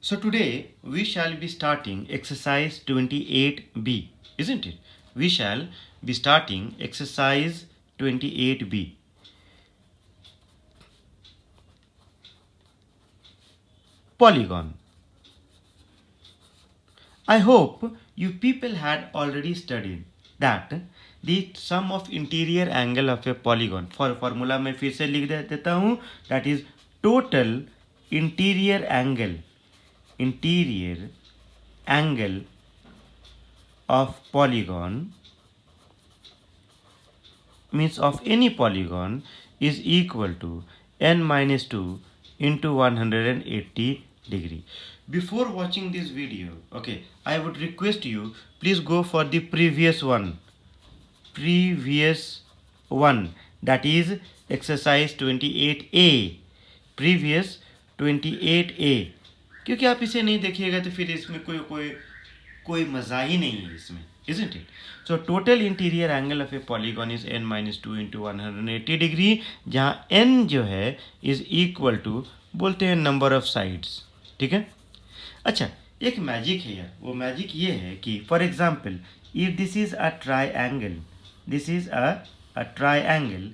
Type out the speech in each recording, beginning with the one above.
So today we shall be starting exercise 28B, isn't it? We shall be starting exercise 28B. Polygon. I hope you people had already studied that the sum of interior angle of a polygon. For formula मैं फिर से लिख देता हूँ, that is total interior angle of polygon means of any polygon is equal to n minus 2 into 180 degree. Before watching this video, okay, I would request you, please go for the previous one, that is exercise 28A, previous 28A. क्योंकि आप इसे नहीं देखिएगा तो फिर इसमें कोई कोई कोई मज़ा ही नहीं है इसमें, isn't it? So total interior angle of a polygon is n minus 2 into 180 degree, जहाँ n जो है is equal to बोलते हैं नंबर ऑफ साइड्स. ठीक है. अच्छा, एक मैजिक है यार. वो मैजिक ये है कि for example if this is a triangle, this is a triangle,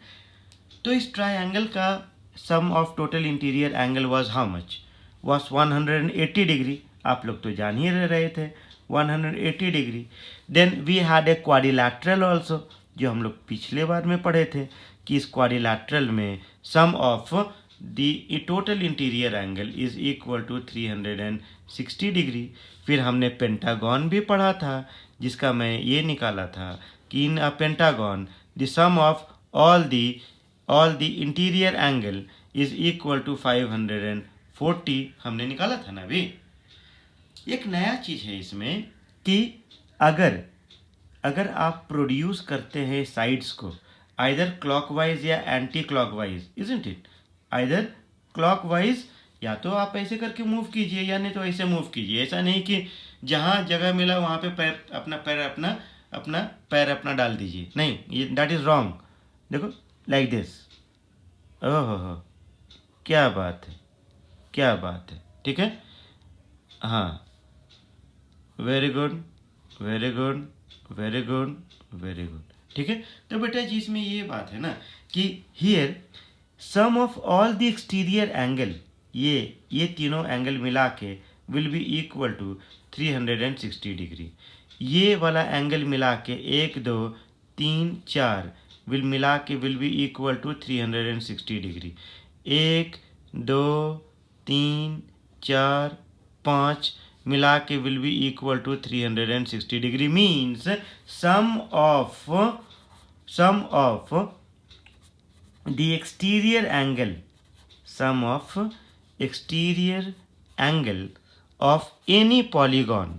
तो इस ट्राइंगल का sum of total interior angle was how much? Was 180 degree. आप लोग तो जान ही रहे थे 180 degree. Then we had a quadrilateral also, जो हम लोग पिछले बार में पढ़े थे कि इस क्वाड्रिलैटरल में sum of the total interior angle is equal to 360 degree. फिर हमने पेंटागन भी पढ़ा था, जिसका मैं ये निकाला था कि in a pentagon the sum of all the interior angle is equal to 540. हमने निकाला था ना अभी. एक नया चीज़ है इसमें कि अगर अगर आप प्रोड्यूस करते हैं साइड्स को आइदर क्लॉकवाइज या anti clockwise, isn't it? Either clockwise, या तो आप ऐसे करके मूव कीजिए या नहीं तो ऐसे मूव कीजिए. ऐसा नहीं कि जहाँ जगह मिला वहाँ पे पैर अपना डाल दीजिए. नहीं, ये दैट इज़ रॉन्ग. देखो, लाइक दिस. ओहो हो, क्या बात है, क्या बात है. ठीक है. हाँ, very good, very good, very good, very good. ठीक है. तो बेटा जी इसमें ये बात है ना कि here sum of all the exterior angle, ये तीनों एंगल मिला के will be equal to 360 degree. ये वाला एंगल मिला के 1 2 3 4 विल मिला के will be equal to 360 degree. 1 2 3 4 5 मिला के will be equal to 360 degree. Means sum of the exterior angle, sum of exterior angle of any polygon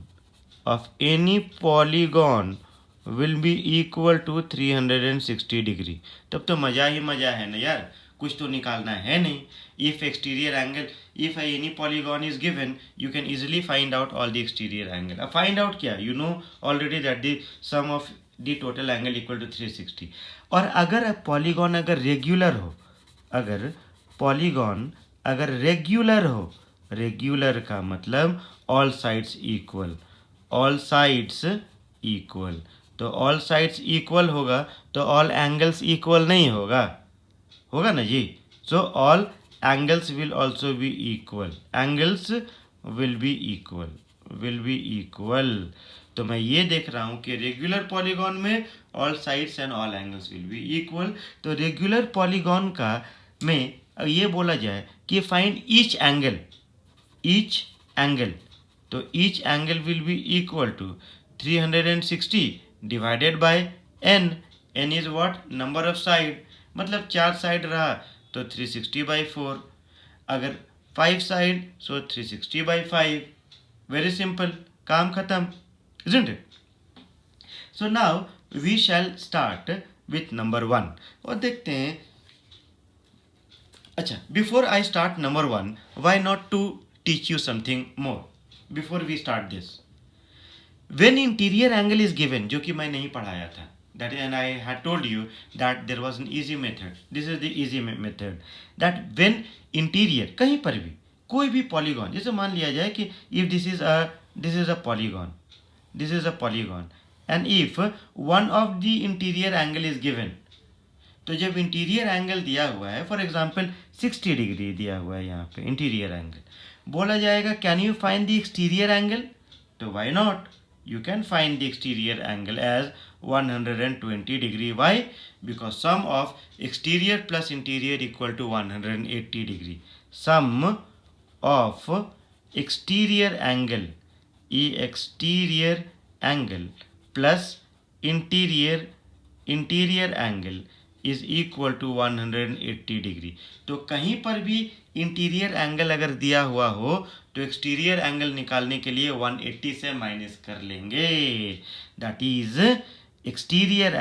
will be equal to 360 degree. तब तो मज़ा ही मज़ा है ना यार, कुछ तो निकालना है नहीं. If exterior angle, if any polygon is given, you can easily find out all the exterior angle. अब find out क्या, you know already that the sum of the total angle equal to 360. और अगर polygon अगर regular हो, अगर polygon अगर regular हो, regular का मतलब all sides equal, all sides equal. तो ऑल साइड्स इक्वल होगा तो ऑल एंगल्स इक्वल नहीं होगा, होगा ना जी. So all angles will also be equal, angles will be equal. तो मैं ये देख रहा हूँ कि रेगुलर पॉलीगॉन में all sides and all angles will be equal. तो रेगुलर पॉलीगॉन का में ये बोला जाए कि फाइंड ईच एंगल, तो each angle will be equal to 360 divided by n. n is what? Number of side. मतलब 4 साइड रहा तो 360/4. अगर 5 साइड सो 360/5. वेरी सिंपल, काम खत्म, isn't it? So now we shall start with number 1. और देखते हैं. अच्छा, before I start number 1, why not to teach you something more before we start this. When interior angle is given, जो कि मैं नहीं पढ़ाया था, that and I had told you that there was an easy method. This is the easy method, that when interior कहीं पर भी कोई भी पॉलीगॉन, जैसे मान लिया जाए कि if this is a polygon and if one of the interior angle is given, तो जब इंटीरियर एंगल दिया हुआ है, फॉर एग्जांपल 60 डिग्री दिया हुआ है यहाँ पे इंटीरियर एंगल, बोला जाएगा can you find the exterior angle, तो why not, you can find the exterior angle as 120 degree. Why? Because sum of exterior plus interior equal to 180 degree. Sum of exterior angle plus interior angle is equal to 180 degree. तो कहीं पर भी interior angle अगर दिया हुआ हो तो exterior angle निकालने के लिए 180 से माइनस कर लेंगे. That is exterior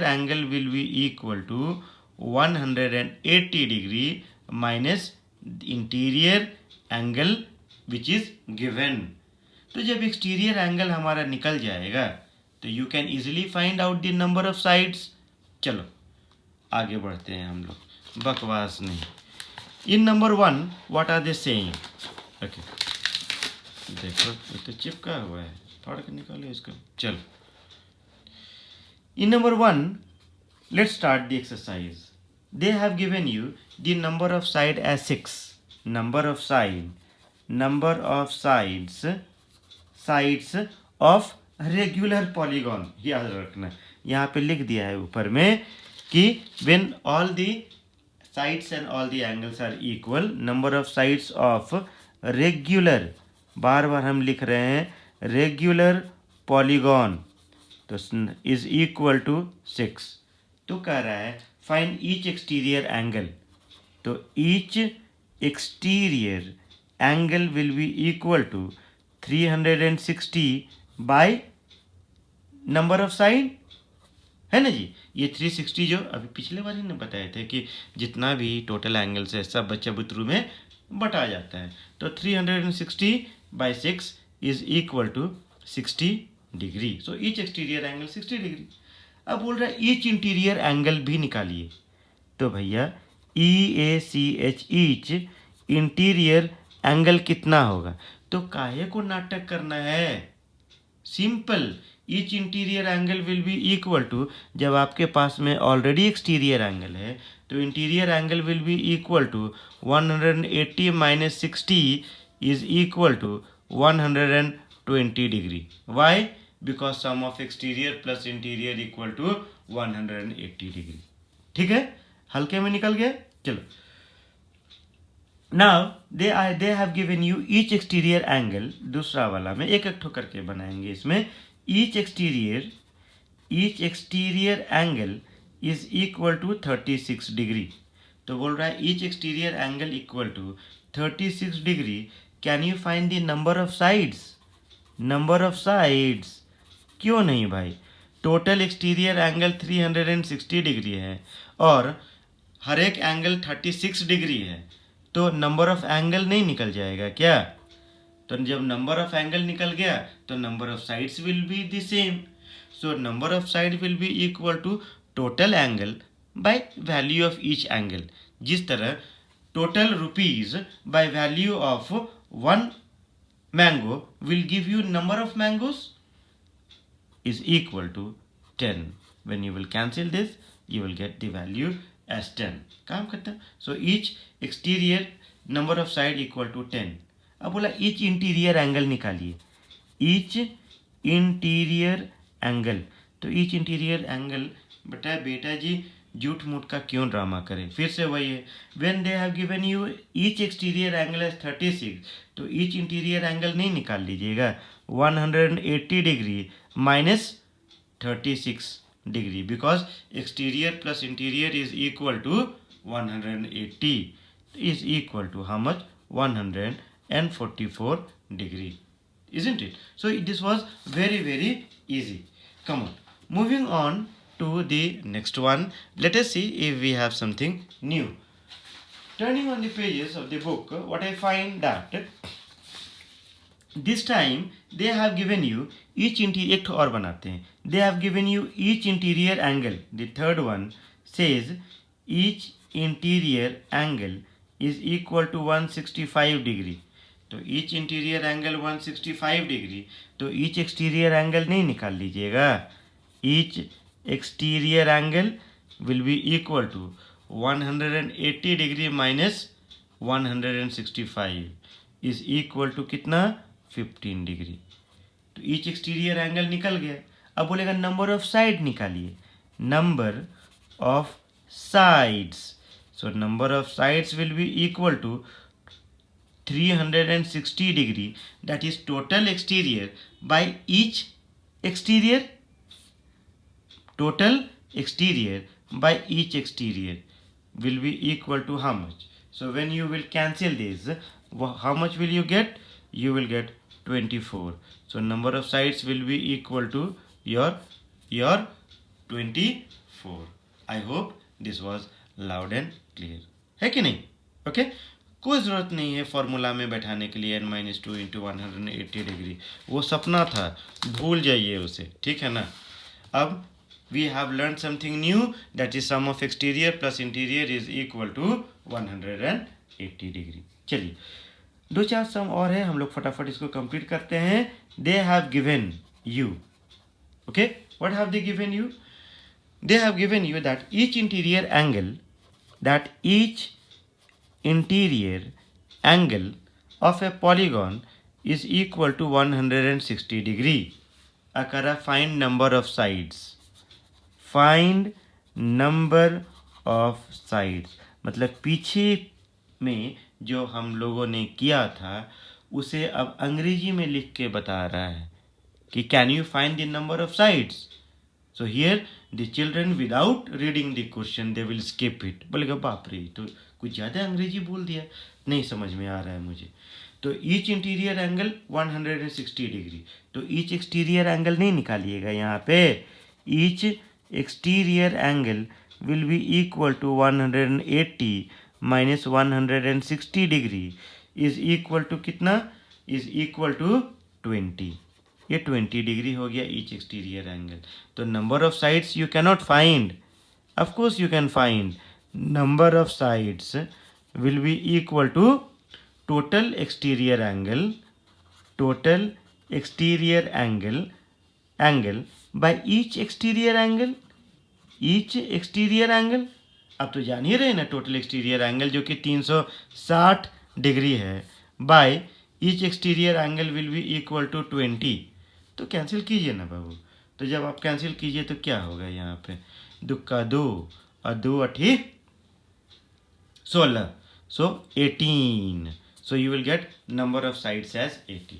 angle will be equal to 180 degree minus interior angle which is given. तो जब एक्सटीरियर एंगल हमारा निकल जाएगा तो you can easily find out the number of sides. चलो आगे बढ़ते हैं हम लोग, बकवास नहीं. In number 1 what are they saying? Okay देखो ये तो चिपका हुआ है, फाड़ के निकालो इसको. चलो in number 1 let's start the exercise. They have given you the number of side as 6. Number of sides of regular polygon. याद रखना यहाँ पे लिख दिया है ऊपर में कि when all the sides and all the angles are equal, number of sides of regular, बार बार हम लिख रहे हैं regular polygon, तो is equal to 6. तो कह रहा है find each exterior angle, तो each exterior angle will be equal to 360 by number of side, है ना जी. ये 360 जो अभी पिछले बार ही ने बताए थे कि जितना भी टोटल एंगल्स है सब बच्चा बुतरू में बटा जाता है. तो 360 by 6 is equal to 60 degree. So each exterior angle 60 degree. अब बोल रहा है ईच इंटीरियर एंगल भी निकालिए. तो भैया EACH ईच इंटीरियर एंगल कितना होगा? तो काहे को नाटक करना है, simple. Each interior angle will be equal to, जब आपके पास में ऑलरेडी एक्सटीरियर एंगल है तो interior angle will be equal to 180 minus 60 is equal to 120 degree. Why? Because sum of exterior plus interior equal to 180 degree. ठीक है, हल्के में निकल गया. चलो now they have given you each exterior angle. दूसरा वाला में एक एक ठोकर के बनाएंगे. इसमें each exterior angle is equal to 36 degree. तो बोल रहा है each exterior angle equal to 36 degree. Can you find the number of sides? क्यों नहीं भाई, टोटल एक्सटीरियर एंगल 360 डिग्री है और हर एक एंगल 36 डिग्री है, तो नंबर ऑफ एंगल नहीं निकल जाएगा क्या? तो जब नंबर ऑफ एंगल निकल गया तो number of sides will be the same. So number of side will be equal to total angle by value of each angle. जिस तरह total rupees by value of 1 mango will give you number of mangoes is equal to 10. When you will cancel this, you will get the value as 10. काम करता है. So each exterior number of side equal to 10. अब बोला each interior angle निकालिए. each interior angle, तो each interior angle बेटा जी झूठ मूठ का क्यों ड्रामा करें. फिर से वही है, when they have given you each exterior angle as 36, तो each interior angle नहीं निकाल लीजिएगा. 180 degree minus 36 degree, because exterior plus interior is equal to 180 is equal to how much? 144 degree, isn't it? So this was very easy. Come on, moving on to the next one. Let us see if we have something new. Turning on the pages of the book, what I find that this time they have given you each interior. एक और बनाते हैं. They have given you each interior angle. The third one says each interior angle is equal to 165 degree. तो each interior angle 165 degree, तो each exterior angle नहीं निकाल लीजिएगा. Each exterior angle will be equal to 180 degree minus 165 is equal to कितना 15 degree. तो each exterior angle निकल गया. अब बोलेगा नंबर ऑफ साइड निकालिए. Number of sides, so number of sides will be equal to 360 degree, that is total exterior by each exterior. Total exterior by each exterior will be equal to how much? So when you will cancel this, how much will you get? You will get 24. So number of sides will be equal to your 24. I hope this was loud and clear. है कि नहीं? Okay? कोई ज़रूरत नहीं है formula में बैठाने के लिए n-2 इंटू 180 डिग्री. वो सपना था, भूल जाइए उसे. ठीक है ना. अब we have learned something new, that is sum of exterior plus interior is equal to 180 degree. चलिए दो चार सम और है, हम लोग फटाफट इसको कंप्लीट करते हैं. They have given you, okay, what have they given you? They have given you that each interior angle of a polygon is equal to 160 degree. Akara, find number of sides. Find number of sides, मतलब पीछे में जो हम लोगों ने किया था उसे अब अंग्रेजी में लिख के बता रहा है कि can you find the number of sides. So here the children without reading the question they will skip it. बोलेगा बाप रे, तो कुछ ज़्यादा अंग्रेजी बोल दिया, नहीं समझ में आ रहा है मुझे. तो ईच इंटीरियर एंगल 160 डिग्री, तो ईच एक्सटीरियर एंगल नहीं निकालिएगा यहाँ पे. Each exterior angle will be equal to 180 minus 160 degree is equal to कितना, is equal to 20. ये 20 डिग्री हो गया each exterior angle. तो number of sides you cannot find. Of course you can find. Number of sides will be equal to total exterior angle by each exterior angle. अब तो जान ही रहे ना टोटल एक्सटीरियर एंगल जो कि 360 degree है, by each exterior angle will be equal to 20. तो कैंसिल कीजिए ना बाबू. तो जब आप कैंसिल कीजिए तो क्या होगा यहाँ पे, दुक्का 2 और 2 अठी 16, so 18. So you will get number of sides as 18.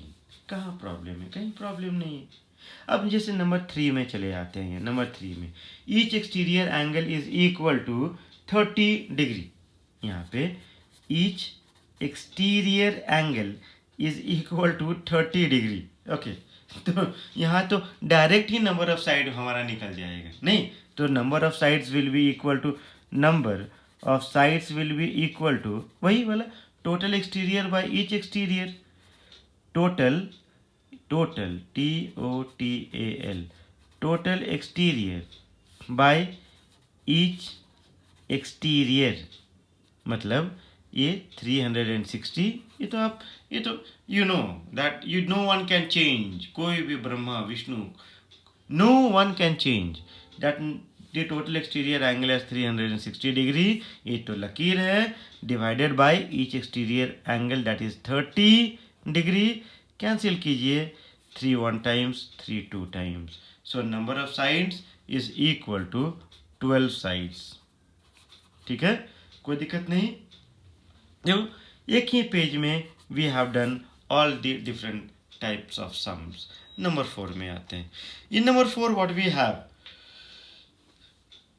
कहाँ प्रॉब्लम है, कहीं प्रॉब्लम नहीं है. अब जैसे नंबर 3 में चले आते हैं. नंबर 3 में each exterior angle is equal to 30 degree. यहाँ पे each exterior angle is equal to 30 degree. Okay, तो यहाँ तो डायरेक्ट ही नंबर ऑफ साइड हमारा निकल जाएगा. नहीं, तो number of sides will be equal to वही वाला total exterior by each exterior. Total TOTAL total exterior by each exterior, मतलब ये 360. ये तो you know that no one can change. कोई भी Brahma Vishnu, no one can change that the total exterior angle as 360 degree. ये तो लकीर है divided by each exterior angle that is 30 degree. Cancel कीजिए, 3 1 times, 3 2 times. So number of sides is equal to 12 sides. ठीक है, कोई दिक्कत नहीं. देखो एक ही पेज में we have done all the different types of sums. Number 4 में आते हैं. In number 4 what we have?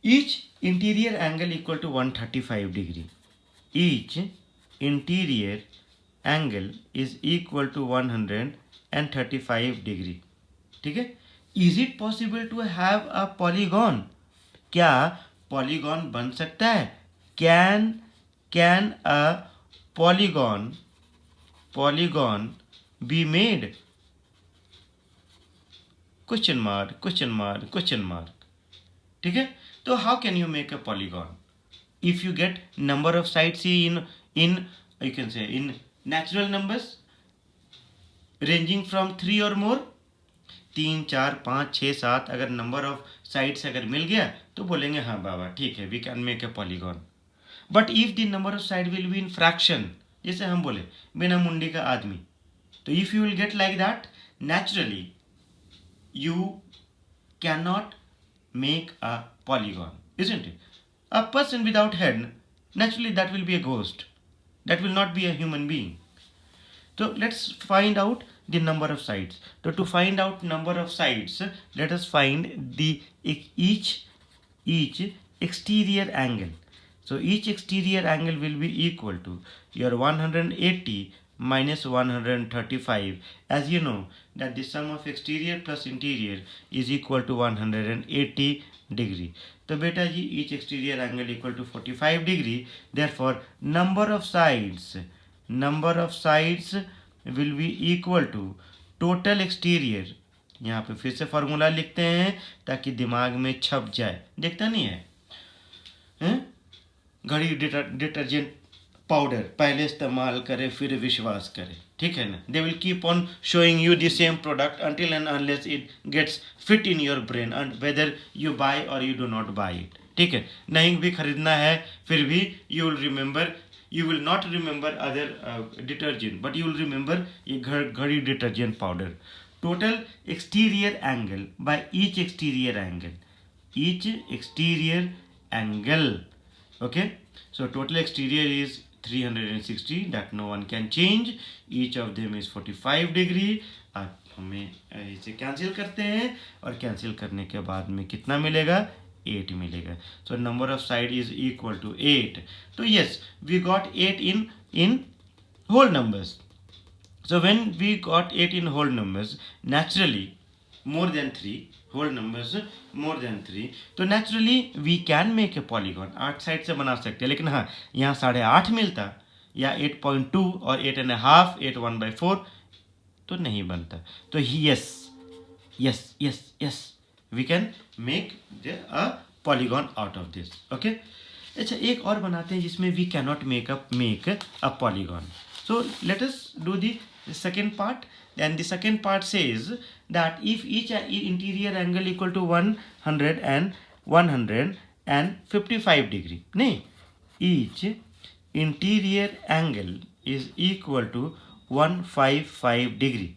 Each interior angle equal to 135 degree. Each interior angle is equal to 135 degree. ठीक है. Is it possible to have a polygon? क्या polygon बन सकता है? Can a polygon be made? Question mark. ठीक है. तो how can you make a polygon? If you get number of sides in in, you can say, in natural numbers ranging from 3 or more, 3, 4, 5, 6, 7, अगर number of sides अगर मिल गया तो बोलेंगे हाँ बाबा ठीक है, we can make a polygon. But if the number of side will be in fraction, जैसे हम बोले बिना मुंडी का आदमी, तो if you will get like that, naturally you cannot make a polygon, isn't it? A person without head, naturally that will be a ghost, that will not be a human being. So let's find out the number of sides. So to find out number of sides, let us find the each exterior angle. So each exterior angle will be equal to your 180 minus 135. As you know that the sum of exterior plus interior is equal to 180 degree. तो बेटा जी each exterior angle equal to 45 degree. Therefore number of sides will be equal to total exterior. यहाँ पे फिर से formula लिखते हैं ताकि दिमाग में छप जाए. देखता नहीं है, घड़ी डिटर्जेंट पाउडर पहले इस्तेमाल करे फिर विश्वास करे, ठीक है ना. They will keep on showing you the same product until and unless it gets fit in your brain and whether you buy or you do not buy it. ठीक है, नहीं भी खरीदना है फिर भी you will remember, you will not remember other detergent but you will remember ये घड़ी detergent powder. Total exterior angle by each exterior angle. Okay, so total exterior is 360 that no one can change. Each of them is 45 degree. अब हमें इसे cancel करते हैं और cancel करने के बाद में कितना मिलेगा, 8 मिलेगा. So number of side is equal to 8. So yes, we got 8 in whole numbers. So when we got 8 in whole numbers, naturally more than 3 whole numbers more than 3, तो naturally we can make a polygon. 8 side से बना सकते हैं, लेकिन हाँ यहाँ 8.5 मिलता या 8.2 और 8.5 8 1/4 तो नहीं बनता. तो yes we can make a polygon out of this. Okay, अच्छा एक और बनाते हैं जिसमें we cannot make a polygon. So let us do the second part. Then the second part says that if each interior angle equal to 155 degree, नहीं, each interior angle is equal to 155 degree.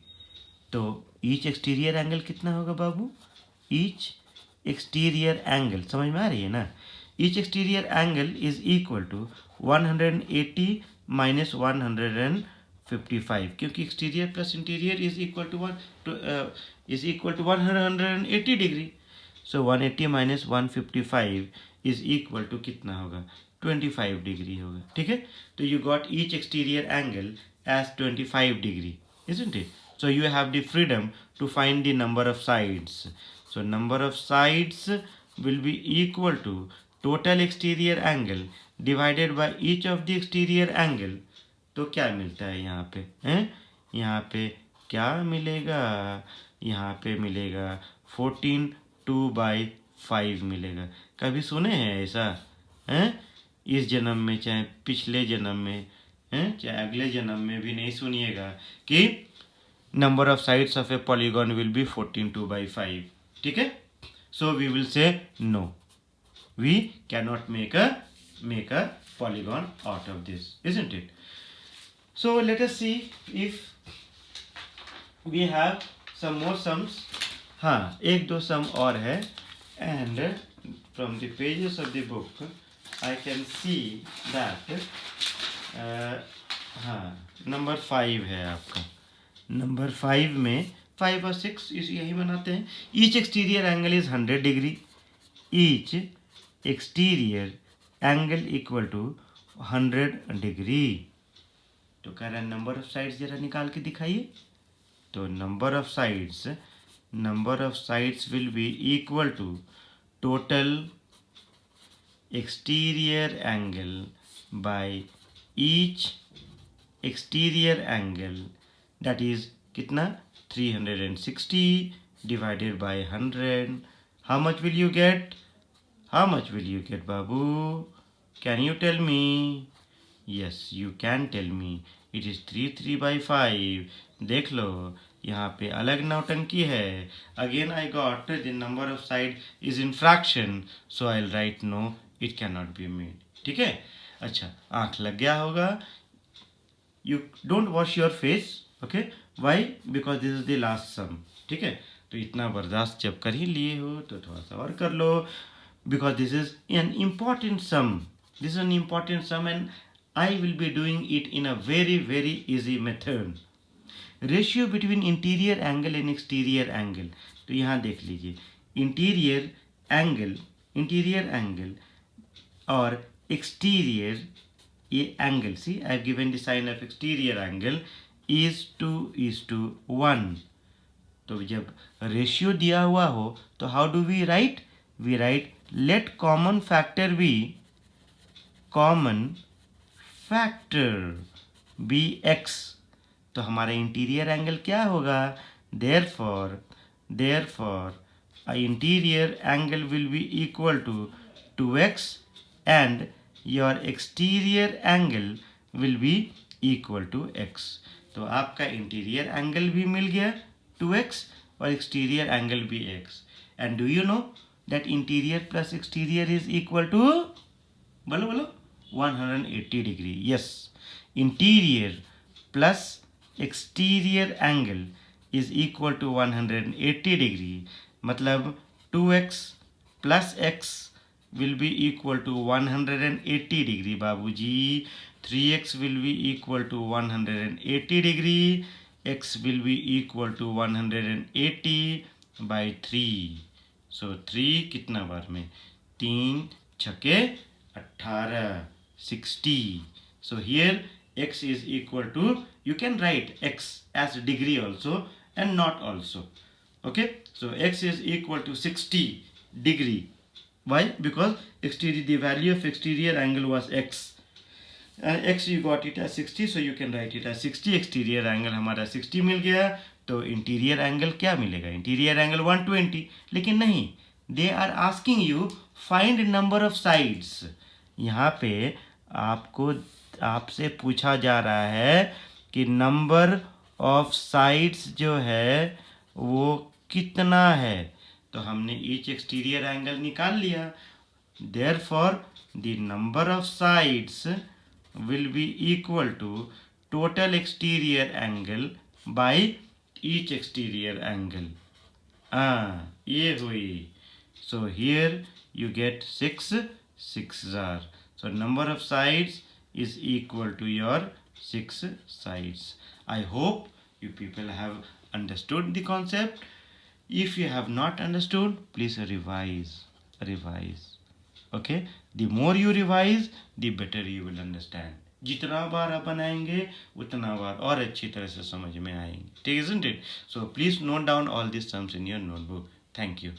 तो each exterior angle कितना होगा बाबू, each exterior angle समझ में आ रही है ना, each exterior angle is equal to 180 minus 155, क्योंकि exterior plus interior is equal to 180 degree. So 180 minus 155 is equal to कितना होगा, 25 डिग्री होगा. ठीक है, तो you got each exterior angle as 25 degree, isn't it? So you have the freedom to find the number of sides. So number of sides will be equal to total exterior angle divided by each of the exterior angle. तो क्या मिलता है यहाँ पे, हैं, यहाँ पे क्या मिलेगा, यहाँ पे मिलेगा 14 2/5 मिलेगा. कभी सुने हैं ऐसा, हैं, इस जन्म में चाहे पिछले जन्म में, हैं, चाहे अगले जन्म में भी नहीं सुनिएगा कि number of sides of a polygon will be 14 2/5. ठीक है, so we will say no, we cannot make a polygon out of this, isn't it? So let us see if we have some more sums. हाँ, एक दो sum और है, and from the pages of the book I can see that हाँ number 5 है आपका. Number 5 में 5 और 6 यही बनाते हैं. Each exterior angle is 100 degree. Each exterior angle equal to 100 degree. तो कह रहा है नंबर ऑफ साइड्स जरा निकाल के दिखाइए. तो number of sides will be equal to total exterior angle by each exterior angle, that is कितना, 360 divided by 100. How much will you get बाबू, can you tell me? Yes you can tell me it is 3/5। देख लो यहाँ पे अलग नौटंकी है। Again I got the number of side is in fraction, so I write no it can not be made. ठीक है, अच्छा आंख लग गया होगा। You don't wash your face, okay, why, because this is the last sum. ठीक है, तो इतना बर्दाश्त जब कर ही लिए हो तो थोड़ा सा और कर लो, because this is an important sum. This is an important sum and I will be doing it in a very easy method. Ratio between interior angle and exterior angle. तो यहाँ देख लीजिए इंटीरियर एंगल और exterior ये angle, see I have given the sign of exterior angle is to 1। तो जब ratio दिया हुआ हो तो how do we write? We write let common factor be x। तो हमारा इंटीरियर एंगल क्या होगा? therefore interior angle will be equal to 2x and your exterior angle will be equal to x। तो आपका इंटीरियर एंगल भी मिल गया 2x और exterior angle भी x। And do you know that interior plus exterior is equal to बोलो 180 degree। yes, interior plus exterior angle is equal to 180 degree। मतलब 2x plus x will be equal to 180 degree बाबूजी। 3x will be equal to 180 degree, x will be equal to 180 by 3। सो 3 कितना बार में? 3 छके 18, 60। So here x is equal to, you can write x as degree also and not also, okay। so x is equal to 60 degree। why? because exterior, the value of exterior angle was x, x you got it as 60, so you can write it as 60। Exterior angle हमारा 60 मिल गया, तो interior angle क्या मिलेगा? Interior angle 120। लेकिन नहीं, they are asking you find number of sides. यहाँ पे आपसे पूछा जा रहा है कि नंबर ऑफ साइड्स जो है वो कितना है। तो हमने ईच एक्सटीरियर एंगल निकाल लिया। Therefore the number of sides will be equal to total exterior angle by each exterior angle। ये हुई। so here you get 6 are, so number of sides is equal to your 6 sides। I hope you people have understood the concept। if you have not understood, please revise। okay, the more you revise the better you will understand। जितना बार आप बनाएंगे उतना बार और अच्छी तरह से समझ में आएंगे। ठीक, isn't it? so please note down all these sums in your notebook। thank you।